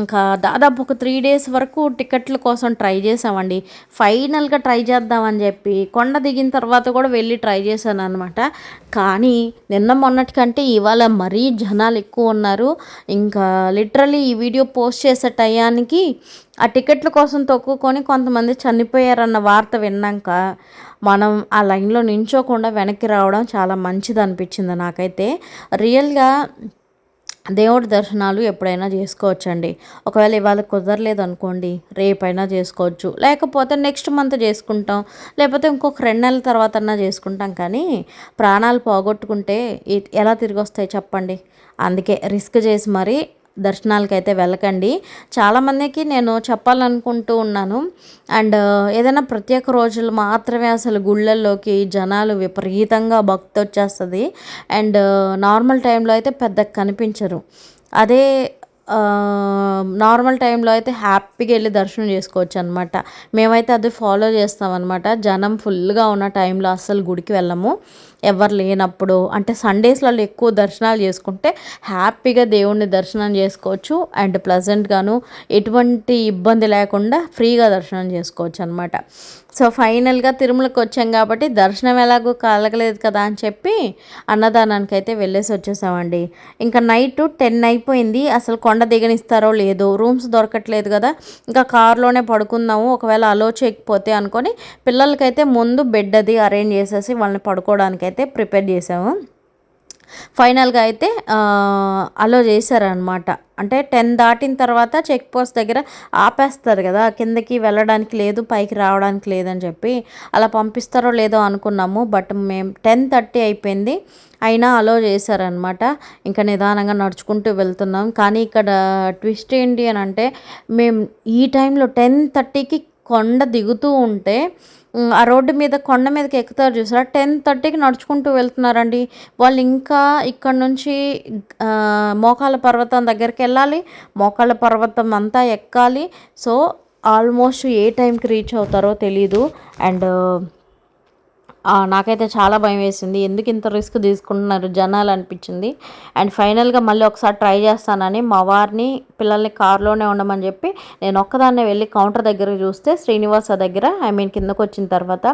ఇంకా దాదాపు ఒక 3 డేస్ వరకు టికెట్ల కోసం ట్రై చేసామండి. ఫైనల్గా ట్రై చేద్దామని చెప్పి కొండ దిగిన తర్వాత కూడా వెళ్ళి ట్రై చేశాను అనమాట. కానీ నిన్న మొన్నటికంటే ఇవాళ మరీ జనాలు ఎక్కువ ఉన్నారు. ఇంకా లిటరలీ ఈ వీడియో పోస్ట్ చేసే టయానికి ఆ టికెట్ల కోసం తొక్కుకొని కొంతమంది చనిపోయారన్న వార్త విన్నాక మనం ఆ లైన్లో నించోకుండా వెనక్కి రావడం చాలా మంచిది అనిపించింది నాకైతే. రియల్గా దేవుడి దర్శనాలు ఎప్పుడైనా చేసుకోవచ్చండి. ఒకవేళ ఇవాళ కుదరలేదు అనుకోండి, రేపైనా చేసుకోవచ్చు, లేకపోతే నెక్స్ట్ మంత్ చేసుకుంటాం, లేకపోతే ఇంకొక 2 నెలల తర్వాత అన్నా చేసుకుంటాం. కానీ ప్రాణాలు పోగొట్టుకుంటే ఎలా తిరిగి వస్తాయి చెప్పండి. అందుకే రిస్క్ చేసి మరీ దర్శనాలకైతే వెళ్ళకండి. చాలామందికి నేను చెప్పాలనుకుంటూ ఉన్నాను. అండ్ ఏదైనా ప్రత్యేక రోజులు మాత్రమే అసలు గుళ్ళల్లోకి జనాలు విపరీతంగా భక్తి వచ్చేస్తుంది. అండ్ నార్మల్ టైంలో అయితే పెద్దగా కనిపించరు. అదే నార్మల్ టైంలో అయితే హ్యాపీగా వెళ్ళి దర్శనం చేసుకోవచ్చు అనమాట. మేమైతే అది ఫాలో చేస్తామన్నమాట. జనం ఫుల్గా ఉన్న టైంలో అస్సలు గుడికి వెళ్ళము. ఎవరు లేనప్పుడు అంటే సండేస్లలో ఎక్కువ దర్శనాలు చేసుకుంటే హ్యాపీగా దేవుణ్ణి దర్శనం చేసుకోవచ్చు. అండ్ ప్లెజెంట్గాను ఎటువంటి ఇబ్బంది లేకుండా ఫ్రీగా దర్శనం చేసుకోవచ్చు అనమాట. సో ఫైనల్గా తిరుమలకి వచ్చాం కాబట్టి దర్శనం ఎలాగో కలగలేదు కదా అని చెప్పి అన్నదానానికి అయితే వెళ్ళేసి వచ్చేసామండి. ఇంకా నైట్ 10 అయిపోయింది. అసలు కొండ దిగనిస్తారో లేదో, రూమ్స్ దొరకట్లేదు కదా, ఇంకా కారులోనే పడుకుందాము ఒకవేళ అలో చేయకపోతే అనుకొని పిల్లలకైతే ముందు బెడ్ అది అరేంజ్ చేసేసి వాళ్ళని పడుకోవడానికి అయితే ప్రిపేర్ చేసాము. ఫైనల్‌గా అయితే అలో చేశారనమాట. అంటే 10 దాటిన తర్వాత చెక్ పోస్ట్ దగ్గర ఆపేస్తారు కదా! కిందకి వెళ్ళడానికి లేదు, పైకి రావడానికి లేదని చెప్పి. అలా పంపిస్తారో లేదో అనుకున్నాము. బట్ మేము 10:30 అయిపోయింది. అయినా అలో చేశారనమాట. ఇంకా నిదానంగా నడుచుకుంటూ వెళ్తున్నాం. కానీ ఇక్కడ ట్విస్ట్ ఏంటి అనంటే, మేము ఈ టైంలో 10:30కి కొండ దిగుతూ ఉంటే ఆ రోడ్డు మీద కొండ మీదకి ఎక్కుతారు చూసారా? 10:30కి నడుచుకుంటూ వెళ్తున్నారండి. వాళ్ళు ఇంకా ఇక్కడ నుంచి మోకాళ్ళ పర్వతం దగ్గరికెళ్ళాలి. మోకాళ్ళ పర్వతం అంతా ఎక్కాలి. సో, ఆల్మోస్ట్ ఏ టైంకి రీచ్ అవుతారో తెలీదు. అండ్ నాకైతే చాలా భయమేసింది. ఎందుకు ఇంత రిస్క్ తీసుకుంటున్నారు జనాలు అనిపించింది. అండ్ ఫైనల్‌గా మళ్ళీ ఒకసారి ట్రై చేస్తానని మా వారిని, పిల్లల్ని కార్‌లోనే ఉండమని చెప్పి నేను ఒక్కదాన్నే వెళ్ళి కౌంటర్ దగ్గర చూస్తే శ్రీనివాస దగ్గర కిందకొచ్చిన తర్వాత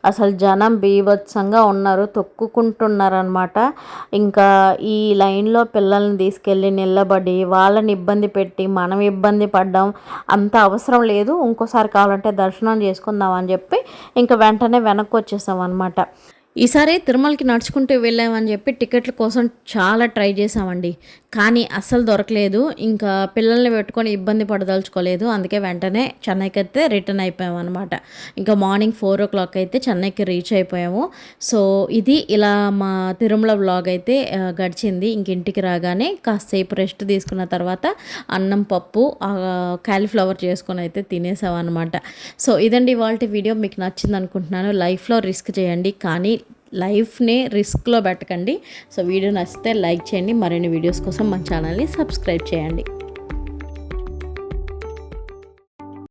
అసలు జనం బీభత్సంగా ఉన్నారు. తొక్కుకుంటున్నారనమాట. ఇంకా ఈ లైన్‌లో పిల్లల్ని తీసుకెళ్ళి నిలబడి వాళ్ళని ఇబ్బంది పెట్టి మనం ఇబ్బంది పడ్డాం. అంత అవసరం లేదు. ఇంకోసారి కావాలంటే దర్శనం చేసుకుందాం అని చెప్పి ఇంక వెంటనే వెనక్కొచ్చేసాం అనమాట. ఈసారి తిరుమలకి నడుచుకుంటూ వెళ్ళామని చెప్పి టికెట్ల కోసం చాలా ట్రై చేసామండి. కానీ అస్సలు దొరకలేదు. ఇంకా పిల్లల్ని పెట్టుకొని ఇబ్బంది పడదలుచుకోలేదు. అందుకే వెంటనే చెన్నైకి అయితే రిటర్న్ అయిపోయామన్నమాట. ఇంకా మార్నింగ్ 4:00 అయితే చెన్నైకి రీచ్ అయిపోయాము. సో, ఇది ఇలా మా తిరుమల వ్లాగ్ అయితే గడిచింది. ఇంక ఇంటికి రాగానే కాసేపు రెస్ట్ తీసుకున్న తర్వాత అన్నం, పప్పు, కాలీఫ్లవర్ చేసుకొని అయితే తినేసామన్నమాట. సో, ఇదండి ఇవాల్టి వీడియో. మీకు నచ్చింది అనుకుంటున్నాను. లైఫ్లో రిస్క్ చేయండి, కానీ లైఫ్ని రిస్క్లో పెట్టకండి. సో, వీడియో నచ్చితే లైక్ చేయండి. మరిన్ని వీడియోస్ కోసం మన ఛానల్ని సబ్స్క్రైబ్ చేయండి.